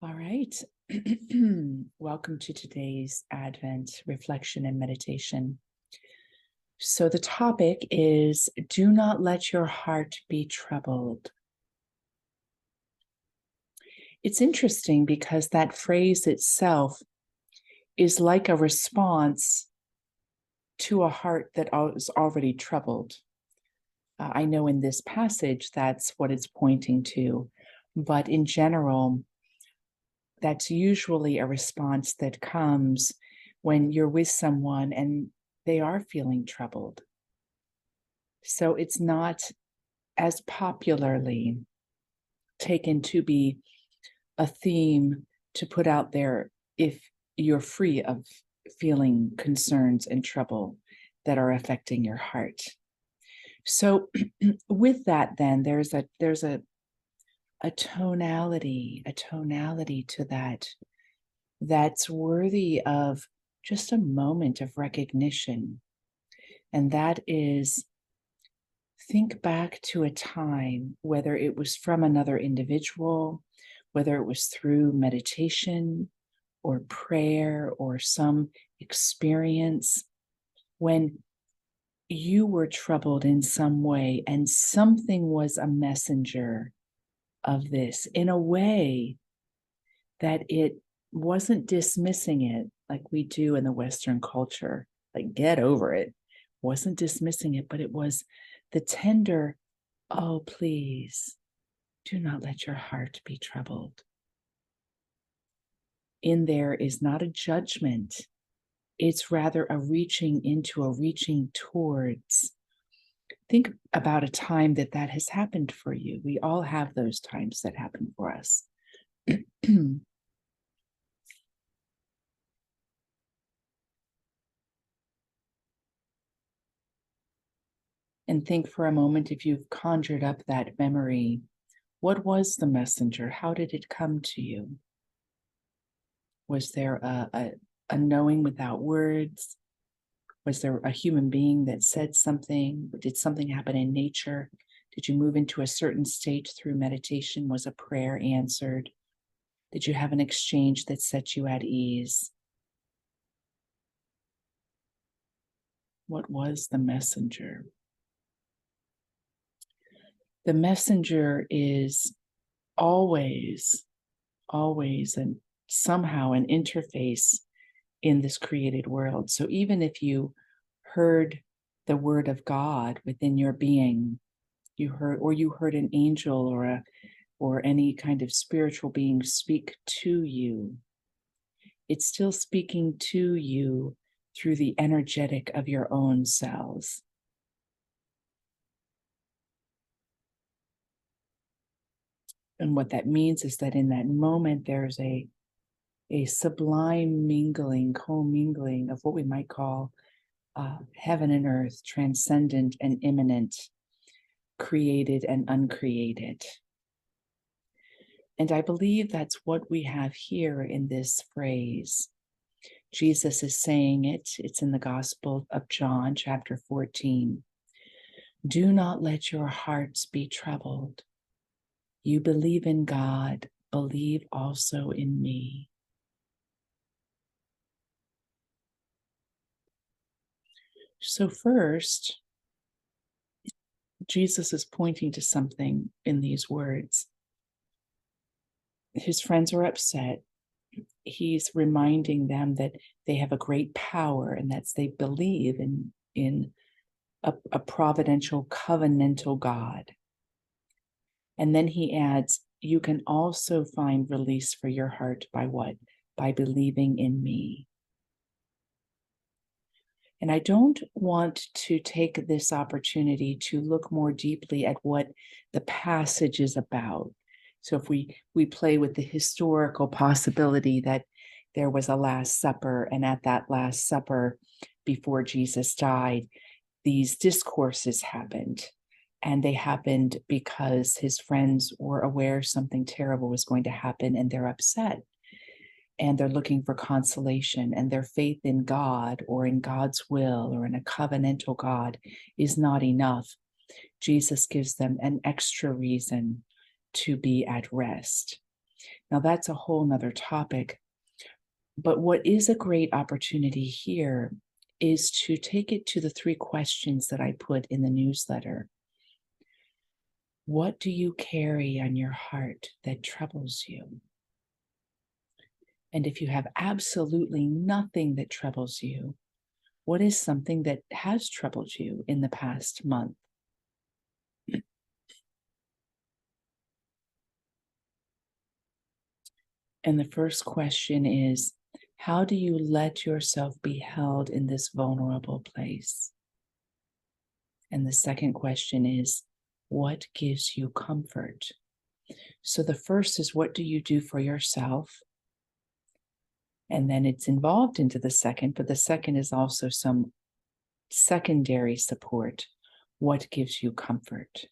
All right. Welcome to today's Advent reflection and meditation. So, the topic is do not let your heart be troubled. It's interesting because that phrase itself is like a response to a heart that is already troubled. I know in this passage that's what it's pointing to, but in general, that's usually a response that comes when you're with someone and they are feeling troubled. So it's not as popularly taken to be a theme to put out there if you're free of feeling concerns and trouble that are affecting your heart. So with that, then there's a tonality to that that's worthy of just a moment of recognition. And that is, think back to a time, whether it was from another individual, whether it was through meditation or prayer or some experience, when you were troubled in some way and something was a messenger of this in a way that it wasn't dismissing it like we do in the Western culture, like get over it, wasn't dismissing it, but it was the tender, oh, please do not let your heart be troubled. In there is not a judgment, it's rather a reaching into, a reaching towards. Think about a time that has happened for you. We all have those times that happen for us. And think for a moment, if you've conjured up that memory, what was the messenger? How did it come to you? Was there a knowing without words? Was there a human being that said something? Did something happen in nature? Did you move into a certain state through meditation? Was a prayer answered? Did you have an exchange that set you at ease? What was the messenger? The messenger is always, and somehow an interface in this created world. So even if you heard the word of God within your being, you heard an angel or any kind of spiritual being speak to you, it's still speaking to you through the energetic of your own cells. And what that means is that in that moment, there's a sublime mingling, commingling of what we might call heaven and earth, transcendent and immanent, created and uncreated. And I believe that's what we have here in this phrase. Jesus is saying it. It's in the Gospel of John, chapter 14. Do not let your hearts be troubled. You believe in God, believe also in me. So first, Jesus is pointing to something in these words. His friends are upset. He's reminding them that they have a great power and that they believe in a providential, covenantal God. And then he adds, you can also find release for your heart by what? By believing in me. And I don't want to take this opportunity to look more deeply at what the passage is about. So if we play with the historical possibility that there was a Last Supper, and at that Last Supper, before Jesus died, these discourses happened. And they happened because his friends were aware something terrible was going to happen, and they're upset. And they're looking for consolation, and their faith in God or in God's will or in a covenantal God is not enough. Jesus gives them an extra reason to be at rest. Now, that's a whole nother topic. But what is a great opportunity here is to take it to the 3 questions that I put in the newsletter. What do you carry on your heart that troubles you? And if you have absolutely nothing that troubles you, what is something that has troubled you in the past month? And the first question is, how do you let yourself be held in this vulnerable place? And the second question is, what gives you comfort? So the first is, what do you do for yourself? And then it's involved into the second, but the second is also some secondary support. What gives you comfort?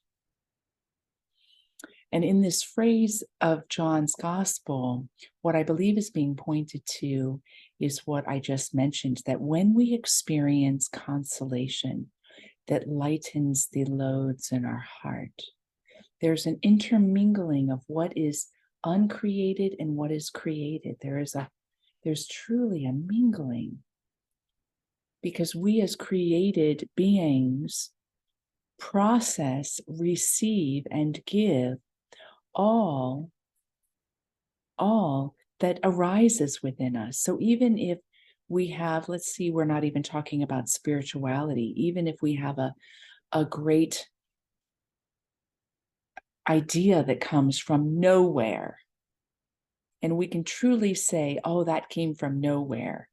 And in this phrase of John's gospel, what I believe is being pointed to is what I just mentioned, that when we experience consolation that lightens the loads in our heart, there's an intermingling of what is uncreated and what is created. There's truly a mingling, because we as created beings process, receive, and give all that arises within us. So even if we have, let's see, we're not even talking about spirituality, even if we have a great idea that comes from nowhere, and we can truly say, oh, that came from nowhere,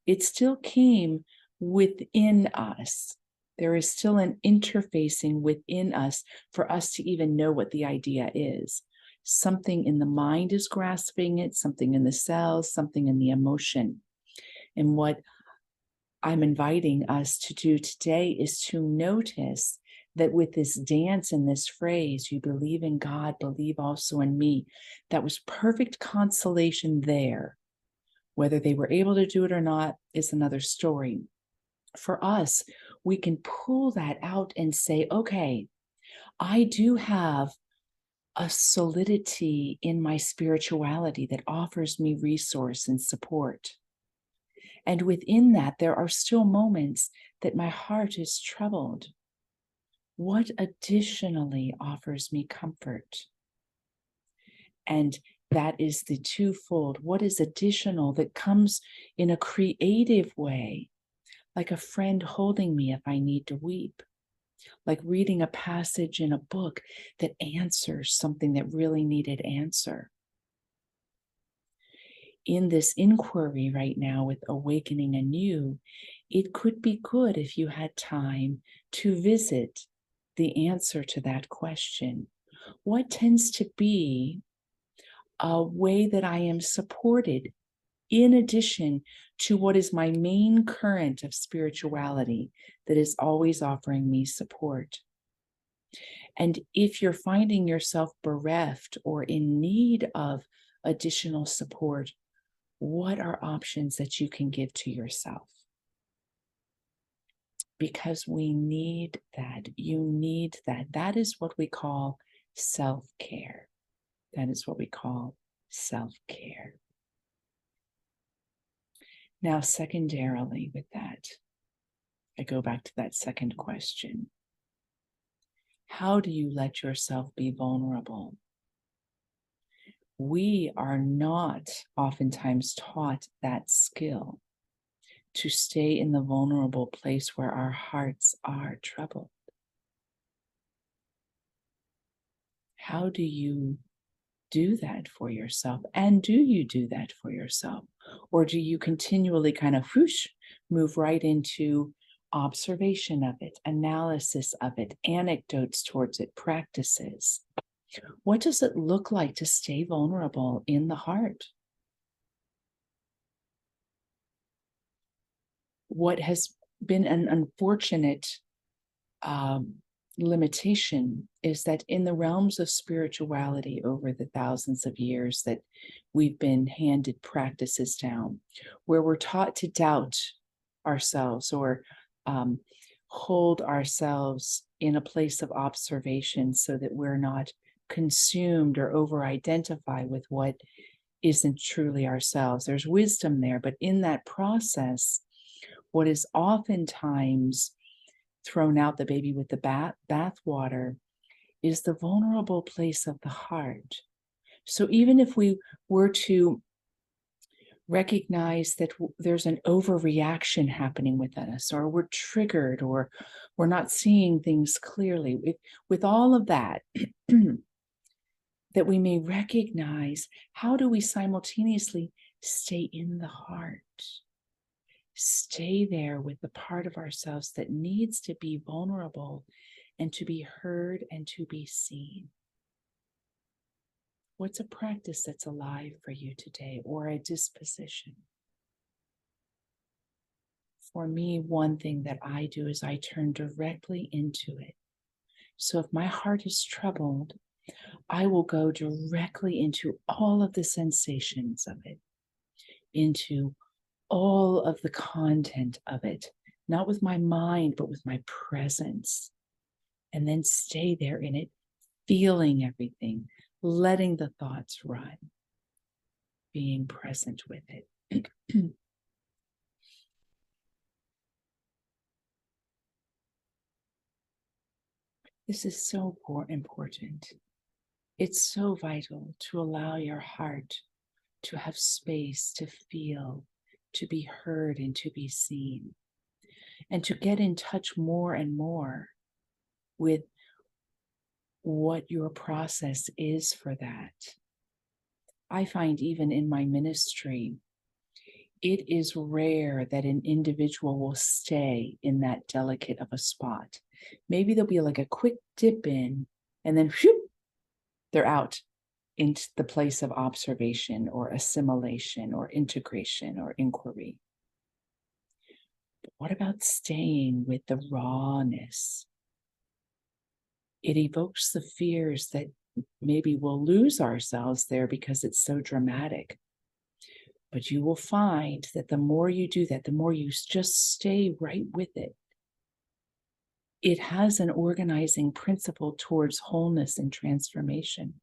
it still came within us. There is still an interfacing within us for us to even know what the idea is. Something in the mind is grasping it, something in the cells, something in the emotion. And what I'm inviting us to do today is to notice that with this dance and this phrase, you believe in God, believe also in me, that was perfect consolation there. Whether they were able to do it or not is another story. For us, we can pull that out and say, okay, I do have a solidity in my spirituality that offers me resource and support. And within that, there are still moments that my heart is troubled. What additionally offers me comfort? And that is the twofold. What is additional that comes in a creative way, like a friend holding me if I need to weep, like reading a passage in a book that answers something that really needed answer. In this inquiry right now with Awakening Anew, it could be good if you had time to visit the answer to that question. What tends to be a way that I am supported in addition to what is my main current of spirituality that is always offering me support? And if you're finding yourself bereft or in need of additional support, what are options that you can give to yourself? Because we need that. You need that. That is what we call self-care. That is what we call self-care. Now, secondarily, with that, I go back to that second question. How do you let yourself be vulnerable? We are not oftentimes taught that skill to stay in the vulnerable place where our hearts are troubled. How do you do that for yourself? And do you do that for yourself? Or do you continually kind of whoosh, move right into observation of it, analysis of it, anecdotes towards it, practices? What does it look like to stay vulnerable in the heart? What has been an unfortunate limitation is that in the realms of spirituality over the thousands of years that we've been handed practices down, where we're taught to doubt ourselves or hold ourselves in a place of observation so that we're not consumed or over-identify with what isn't truly ourselves. There's wisdom there, but in that process, what is oftentimes thrown out the baby with the bathwater is the vulnerable place of the heart. So even if we were to recognize that there's an overreaction happening within us, or we're triggered, or we're not seeing things clearly, with all of that, that we may recognize, how do we simultaneously stay in the heart? Stay there with the part of ourselves that needs to be vulnerable and to be heard and to be seen. What's a practice that's alive for you today, or a disposition? For me, one thing that I do is I turn directly into it. So if my heart is troubled, I will go directly into all of the sensations of it, into all of the content of it, not with my mind, but with my presence, and then stay there in it, feeling everything, letting the thoughts run, being present with it. This is so important. It's so vital to allow your heart to have space to feel, to be heard, and to be seen, and to get in touch more and more with what your process is for that. I find even in my ministry, it is rare that an individual will stay in that delicate of a spot. Maybe there'll be like a quick dip in, and then whew, they're out into the place of observation or assimilation or integration or inquiry. But what about staying with the rawness? It evokes the fears that maybe we'll lose ourselves there because it's so dramatic. But you will find that the more you do that, the more you just stay right with it, it has an organizing principle towards wholeness and transformation,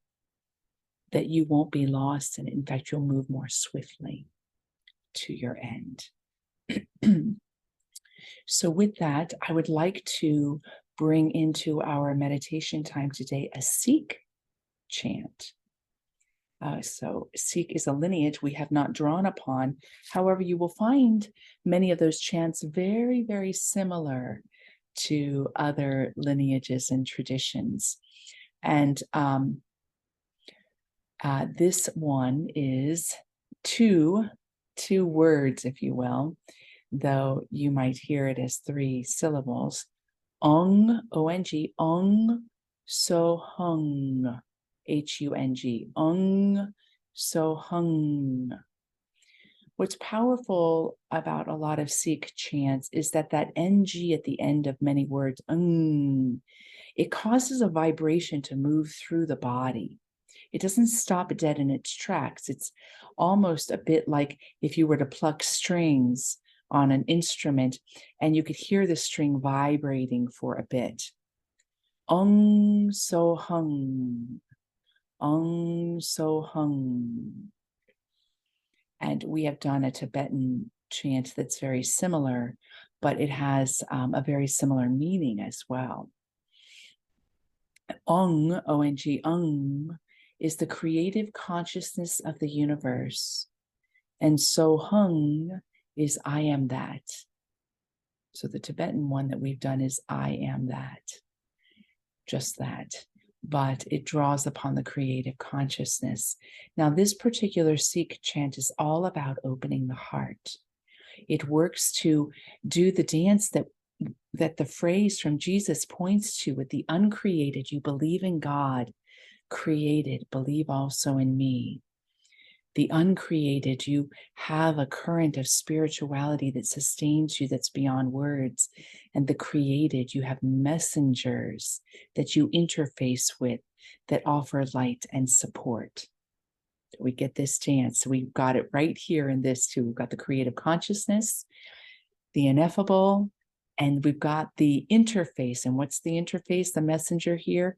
that you won't be lost, and in fact, you'll move more swiftly to your end. So with that, I would like to bring into our meditation time today a Sikh chant. So Sikh is a lineage we have not drawn upon. However, you will find many of those chants very, very similar to other lineages and traditions. And this one is two words, if you will, though you might hear it as 3 syllables. Ong, O-N-G, Ong So Hung, H-U-N-G, Ong So Hung. What's powerful about a lot of Sikh chants is that NG at the end of many words, it causes a vibration to move through the body. It doesn't stop dead in its tracks. It's almost a bit like if you were to pluck strings on an instrument and you could hear the string vibrating for a bit. Ong So Hung, Ong So Hung. And we have done a Tibetan chant that's very similar, but it has a very similar meaning as well. Ong, O-N-G, Ong, is the creative consciousness of the universe. And So Hung is I am that. So the Tibetan one that we've done is I am that. Just that. But it draws upon the creative consciousness. Now, this particular Sikh chant is all about opening the heart. It works to do the dance that the phrase from Jesus points to with the uncreated. You believe in God, created, believe also in me. The uncreated, you have a current of spirituality that sustains you, that's beyond words. And the created, you have messengers that you interface with that offer light and support. We get this dance. So we've got it right here in this too. We've got the creative consciousness, the ineffable, and we've got the interface. And what's the interface? The messenger here